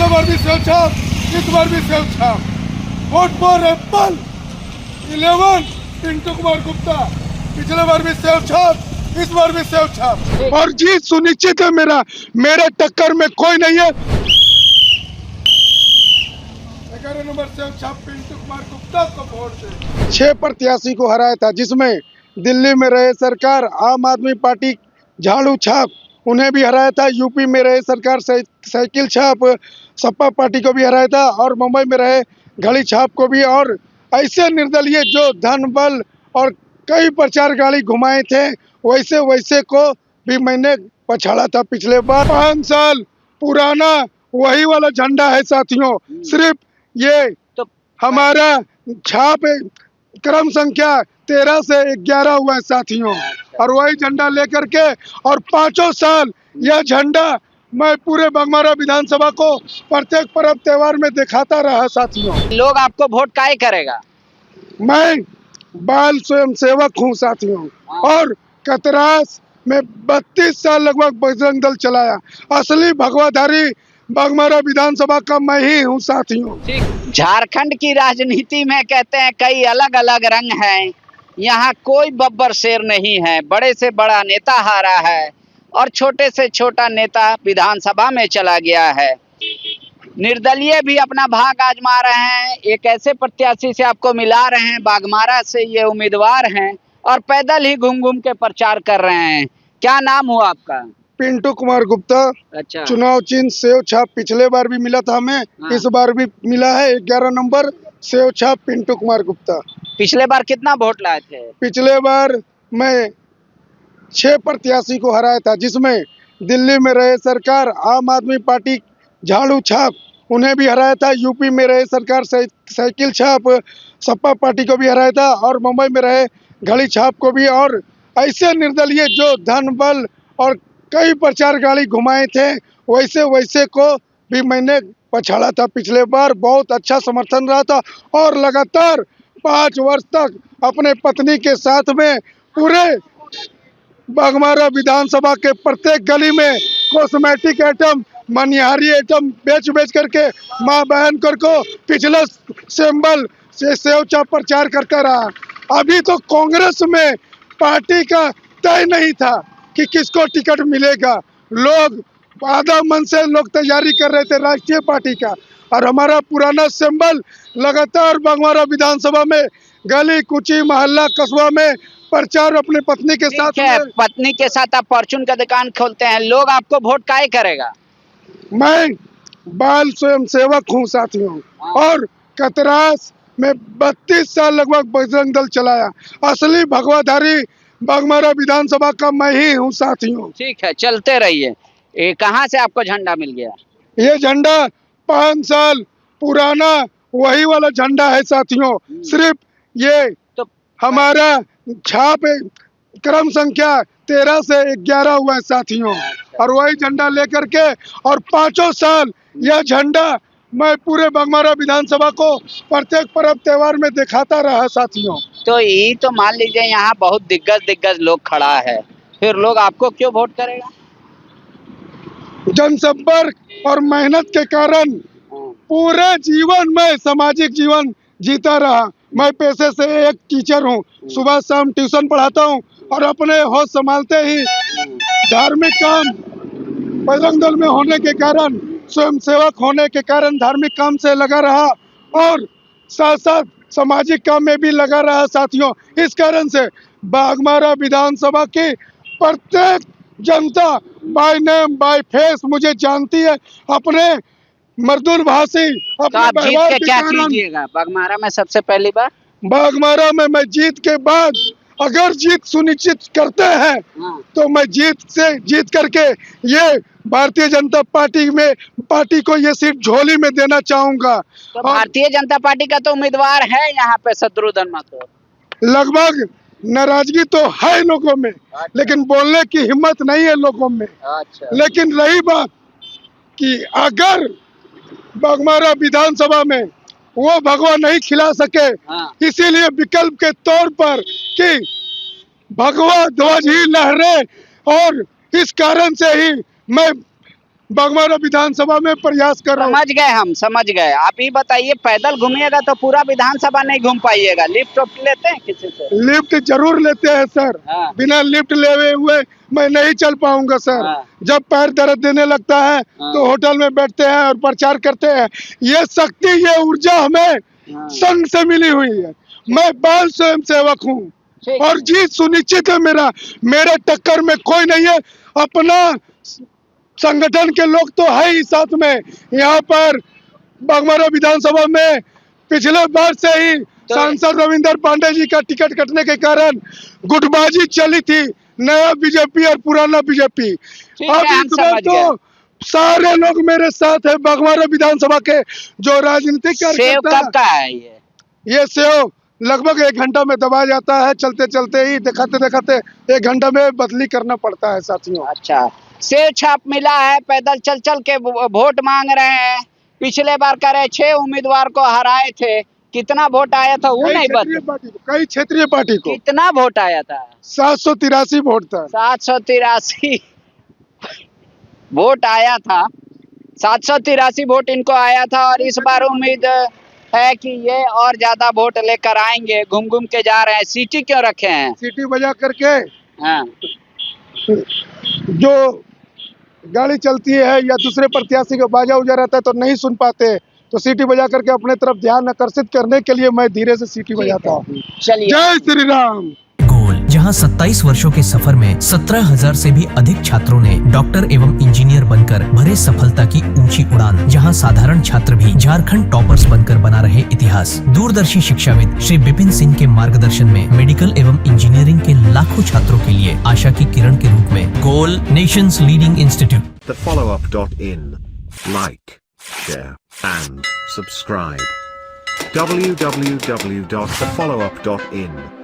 पिछले बार भी सेव छाप, इस बार भी सेव छाप। Vote for Apple 11 Pintu Kumar Gupta. पिछले बार भी सेव छाप, इस बार भी सेव छाप और जीत सुनिश्चित है। मेरे टक्कर में कोई नहीं है। 11 नंबर सेव छाप पिंटू कुमार गुप्ता को वोट दे। 6 प्रत्याशी को हराया था, जिसमें दिल्ली में रहे सरकार आम आदमी पार्टी झाड़ू छाप उन्हें भी हराया था। यूपी में रहे सरकार साइकिल छाप सपा पार्टी को भी हराया था और मुंबई में रहे घड़ी छाप को भी। और ऐसे निर्दलीय जो धन बल और कई प्रचार गाड़ी घुमाए थे, वैसे को भी मैंने पछाड़ा था। पिछले बार 5 साल पुराना वही वाला झंडा है साथियों। सिर्फ ये तो हमारा छाप क्रम संख्या 13 से 11 हुआ है साथियों, और वही झंडा लेकर के और 5 साल यह झंडा मैं पूरे बाघमारा विधानसभा को प्रत्येक पर्व त्योहार में दिखाता रहा साथियों। लोग आपको वोट काहे करेगा? मैं बाल स्वयं सेवक हूँ साथियों, और कतरास में 32 साल लगभग बजरंग दल चलाया। असली भगवाधारी बाघमारा विधानसभा का मैं ही हूँ साथियों। झारखंड की राजनीति में कहते हैं कई अलग अलग रंग हैं। यहाँ कोई बब्बर शेर नहीं है। बड़े से बड़ा नेता हारा है और छोटे से छोटा नेता विधानसभा में चला गया है। निर्दलीय भी अपना भाग आजमा रहे हैं। एक ऐसे प्रत्याशी से आपको मिला रहे हैं, बाघमारा से ये उम्मीदवार हैं और पैदल ही घूम घूम के प्रचार कर रहे हैं। क्या नाम हुआ आपका? पिंटू कुमार गुप्ता। अच्छा। चुनाव चिन्ह सेव छाप पिछले बार भी मिला था हमें, इस बार भी मिला है 11 नंबर सेव छाप पिंटू कुमार गुप्ता। पिछले बार कितना वोट लाए थे? पिछले बार मैं 6 प्रत्याशी को हराया था, जिसमें दिल्ली में रहे सरकार आम आदमी पार्टी झाड़ू छाप उन्हें भी हराया था। यूपी में रहे सरकार साइकिल छाप सपा पार्टी को भी हराया था और मुंबई में रहे घड़ी छाप को भी। और ऐसे निर्दलीय जो धन बल और कई प्रचार गाड़ी घुमाए थे, वैसे को भी मैंने पछाड़ा था। पिछले बार बहुत अच्छा समर्थन रहा था और लगातार 5 वर्ष तक अपने पत्नी के साथ में पूरे बाघमारा विधानसभा के प्रत्येक गली में कॉस्मेटिक आइटम मनिहारी आइटम बेच करके माँ बहन को पिछले सिंबल से सेव छाप प्रचार करता रहा। अभी तो कांग्रेस में पार्टी का तय नहीं था कि किसको टिकट मिलेगा। लोग आधा मन से लोग तैयारी कर रहे थे राष्ट्रीय पार्टी का, और हमारा पुराना सिंबल लगातार बाघमारा विधानसभा में गली कुची मोहल्ला कस्बा में प्रचार अपने पत्नी के साथ पत्नी के साथ आप परचून का दुकान खोलते हैं। लोग आपको वोट काहे करेगा? मैं बाल स्वयं सेवक हूँ साथियों, और कतरास में 32 साल लगभग बजरंग दल चलाया। असली भगवाधारी बाघमारा विधानसभा का मैं ही हूँ साथियों। ठीक है, चलते रहिए। ये कहाँ से आपको झंडा मिल गया? ये झंडा 5 साल पुराना वही वाला झंडा है साथियों। सिर्फ ये तो हमारा छाप क्रम संख्या 13 से 11 हुआ है साथियों, और वही झंडा लेकर के और 5 साल यह झंडा मैं पूरे बाघमारा विधानसभा को प्रत्येक पर्व त्योहार में दिखाता रहा साथियों। तो ये तो मान लीजिए यहाँ बहुत दिग्गज लोग खड़ा है, फिर लोग आपको क्यों वोट करेगा? जनसंपर्क और मेहनत के कारण पूरे जीवन में सामाजिक जीवन जीता रहा। मैं पेशे से एक टीचर हूँ, सुबह शाम ट्यूशन पढ़ाता हूँ और अपने होश संभालते ही धार्मिक काम बजरंग दल में होने के कारण, स्वयं सेवक होने के कारण धार्मिक काम से लगा रहा और साथ साथ सामाजिक काम में भी लगा रहा साथियों। इस कारण से बाघमारा विधानसभा की प्रत्येक जनता बाय नेम बाय फेस मुझे जानती है। अपने मर्दूल भाषी अपने व्यवहार के कारण बाघमारा में सबसे पहली बार बाघमारा में मैं जीत के बाद अगर जीत सुनिश्चित करते हैं तो मैं जीत करके ये भारतीय जनता पार्टी को ये सीट झोली में देना चाहूंगा। तो भारतीय जनता पार्टी का तो उम्मीदवार है यहाँ पे शत्रुघ्न महतो। लगभग नाराजगी तो है लोगों में, लेकिन बोलने की हिम्मत नहीं है लोगों में। लेकिन रही बात कि अगर बाघमारा विधानसभा में वो भगवा नहीं खिला सके, इसीलिए विकल्प के तौर पर कि भगवा ध्वज ही लहरे, और इस कारण से ही मैं बागमारा विधानसभा में प्रयास कर रहा हूँ। समझ गए, हम समझ गए। आप ये बताइए, पैदल घूमिएगा तो पूरा विधानसभा नहीं घूम पाइएगा। लिफ्ट लेते हैं किसी से? लिफ्ट जरूर लेते हैं सर। हाँ। बिना लिफ्ट लेवे हुए मैं नहीं चल पाऊंगा सर। हाँ। जब पैर दर्द देने लगता है हाँ। तो होटल में बैठते हैं और प्रचार करते हैं। ये शक्ति, ये ऊर्जा हमें हाँ। संघ से मिली हुई है। मैं बाल स्वयं सेवक हूँ ठीक और है। जीत सुनिश्चित है मेरा। मेरे टक्कर में कोई नहीं है। अपना संगठन के लोग तो है ही साथ में। यहाँ पर बागमारा विधानसभा में पिछले बार से ही सांसद रविंदर पांडे जी का टिकट कटने के कारण गुटबाजी चली थी, नया बीजेपी और पुराना बीजेपी। ठीक अब है, हम इस बार समझ तो सारे लोग मेरे साथ है। बागमारा विधानसभा के जो राजनीतिक सेव कार्यकर्ता, कब का है ये सेव लगभग 1 घंटा में दबा जाता है। चलते चलते ही दिखाते दिखाते 1 घंटा में बदली करना पड़ता है साथियों। अच्छा, सेव छाप मिला है। पैदल चल चल के वोट मांग रहे हैं। पिछले बार करे 6 उम्मीदवार को हराए थे। कितना वोट आया था वो नहीं बता। कई क्षेत्रीय पार्टी को कितना वोट आया था? 783 वोट था। 783 वोट आया था। 783 वोट इनको आया था और इस बार उम्मीद है कि ये और ज्यादा वोट लेकर आएंगे। घूम घूम के जा रहे हैं। सीटी क्यों रखे हैं? सीटी बजा करके हाँ। जो गाड़ी चलती है या दूसरे प्रत्याशी का बाजा उजा रहता है तो नहीं सुन पाते, तो सीटी बजा करके अपने तरफ ध्यान आकर्षित करने के लिए मैं धीरे से सीटी बजाता हूँ। चलिए। जय श्री राम। गोल, जहां 27 वर्षों के सफर में 17,000 से भी अधिक छात्रों ने डॉक्टर एवं इंजीनियर बनकर भरे सफलता की ऊंची उड़ान। जहां साधारण छात्र भी झारखंड टॉपर्स बनकर बना रहे इतिहास। दूरदर्शी शिक्षाविद श्री विपिन सिंह के मार्गदर्शन में मेडिकल एवं इंजीनियरिंग के लाखों छात्रों के लिए आशा की किरण के रूप में गोल, nations leading institute. thefollowup.in. Like, share, and subscribe. www.thefollowup.in